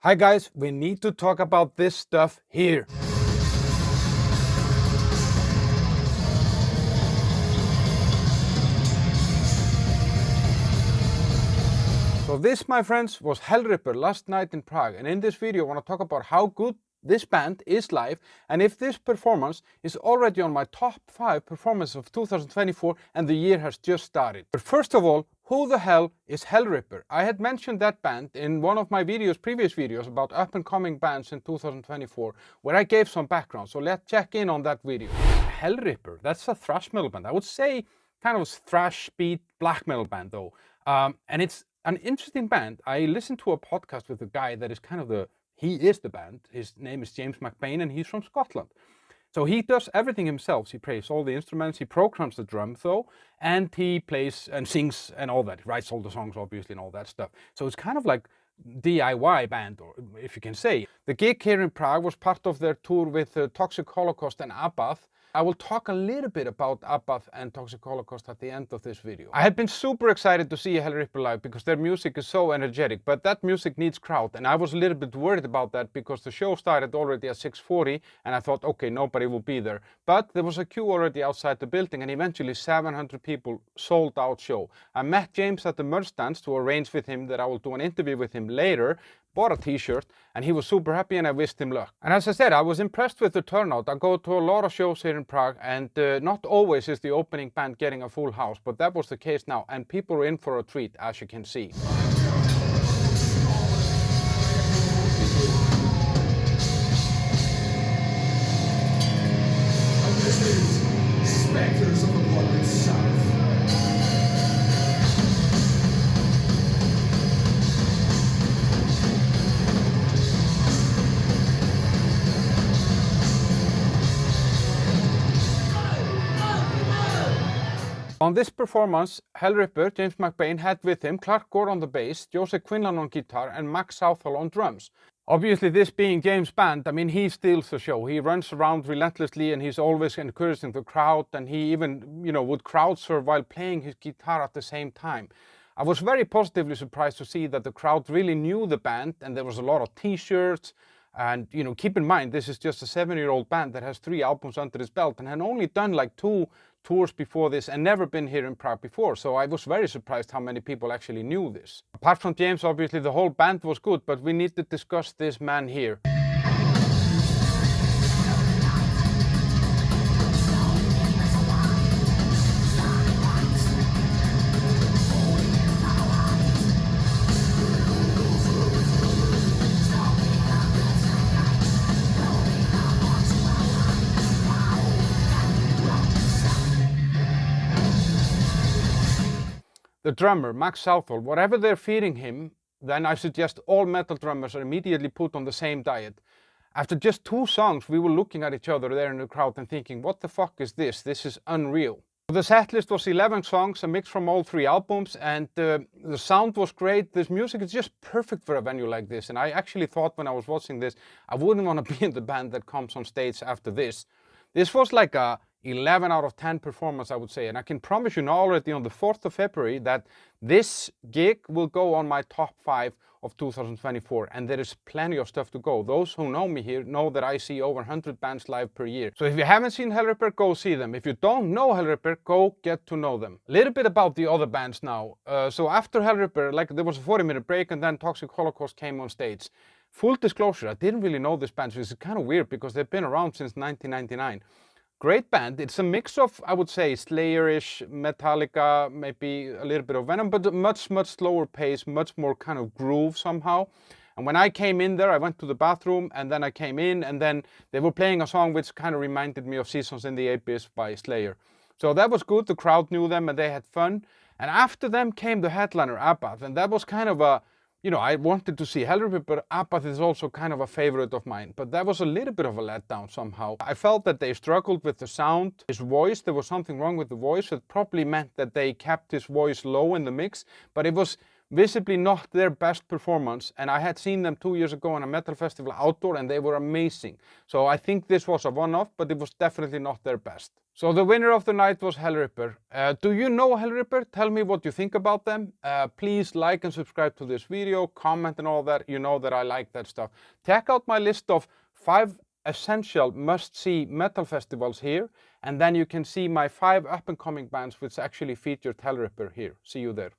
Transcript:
Hi guys, we need to talk about this stuff here. So this, my friends, was Hellripper last night in Prague, and in this video I want to talk about how good this band is live and if this performance is already on my top 5 performances of 2024 and the year has just started. But first of all, who the hell is Hellripper? I had mentioned that band in one of my previous videos about up and coming bands in 2024 where I gave some background, so let's check in on that video. Hellripper, that's a thrash metal band. I would say kind of thrash beat black metal band though, and it's an interesting band. I listened to a podcast with a guy that is kind of he is the band. His name is James McBain and he's from Scotland. So he does everything himself. He plays all the instruments, he programs the drum though, and he plays and sings and all that. He writes all the songs obviously and all that stuff. So it's kind of like DIY band, or if you can say. The gig here in Prague was part of their tour with Toxic Holocaust and Abbath. I will talk a little bit about Abbath and Toxic Holocaust at the end of this video. I had been super excited to see Hellripper live because their music is so energetic, but that music needs crowd, and I was a little bit worried about that because the show started already at 6:40 and I thought, okay, nobody will be there. But there was a queue already outside the building and eventually 700 people, sold out show. I met James at the merch stands to arrange with him that I will do an interview with him later, bought a t-shirt, and he was super happy and I wished him luck. And as I said, I was impressed with the turnout. I go to a lot of shows here in Prague and not always is the opening band getting a full house, but that was the case now and people are in for a treat, as you can see. Spectres of the Blooded South. On this performance, Hellripper, James McBain, had with him Clark Gore on the bass, Joseph Quinlan on guitar and Max Southall on drums. Obviously, this being James' band, I mean, he steals the show. He runs around relentlessly and he's always encouraging the crowd, and he even, would crowd surf while playing his guitar at the same time. I was very positively surprised to see that the crowd really knew the band and there was a lot of t-shirts. And, keep in mind, this is just a 7-year-old band that has 3 albums under his belt and had only done like 2 tours before this and never been here in Prague before. So I was very surprised how many people actually knew this. Apart from James, obviously the whole band was good, but we need to discuss this man here. The drummer, Max Southall, whatever they're feeding him, then I suggest all metal drummers are immediately put on the same diet. After just 2 songs, we were looking at each other there in the crowd and thinking, what the fuck is this? This is unreal. The set list was 11 songs, a mix from all 3 albums, and the sound was great. This music is just perfect for a venue like this. And I actually thought when I was watching this, I wouldn't want to be in the band that comes on stage after this. This was like a 11 out of 10 performance, I would say, and I can promise you now already on the 4th of February that this gig will go on my top 5 of 2024, and there is plenty of stuff to go. Those who know me here know that I see over 100 bands live per year. So if you haven't seen Hellripper, go see them. If you don't know Hellripper, go get to know them. A little bit about the other bands now. So after Hellripper, there was a 40-minute break and then Toxic Holocaust came on stage. Full disclosure, I didn't really know this band, so it's kind of weird because they've been around since 1999. Great band. It's a mix of, I would say, Slayer-ish, Metallica, maybe a little bit of Venom, but much slower pace, much more kind of groove somehow. And when I came in there, I went to the bathroom and then I came in and then they were playing a song which kind of reminded me of Seasons in the Abyss by Slayer. So that was good. The crowd knew them and they had fun. And after them came the headliner, Abbath, and that was kind of a, I wanted to see Hellripper, but Abbath is also kind of a favorite of mine. But that was a little bit of a letdown somehow. I felt that they struggled with the sound. His voice, there was something wrong with the voice. It probably meant that they kept his voice low in the mix, but it was visibly not their best performance, and I had seen them 2 years ago on a metal festival outdoor and they were amazing. So I think this was a one-off, but it was definitely not their best. So the winner of the night was Hellripper. Do you know Hellripper? Tell me what you think about them. Please like and subscribe to this video, comment and all that. You know that I like that stuff. Check out my list of 5 essential must-see metal festivals here, and then you can see my 5 up-and-coming bands which actually featured Hellripper here. See you there.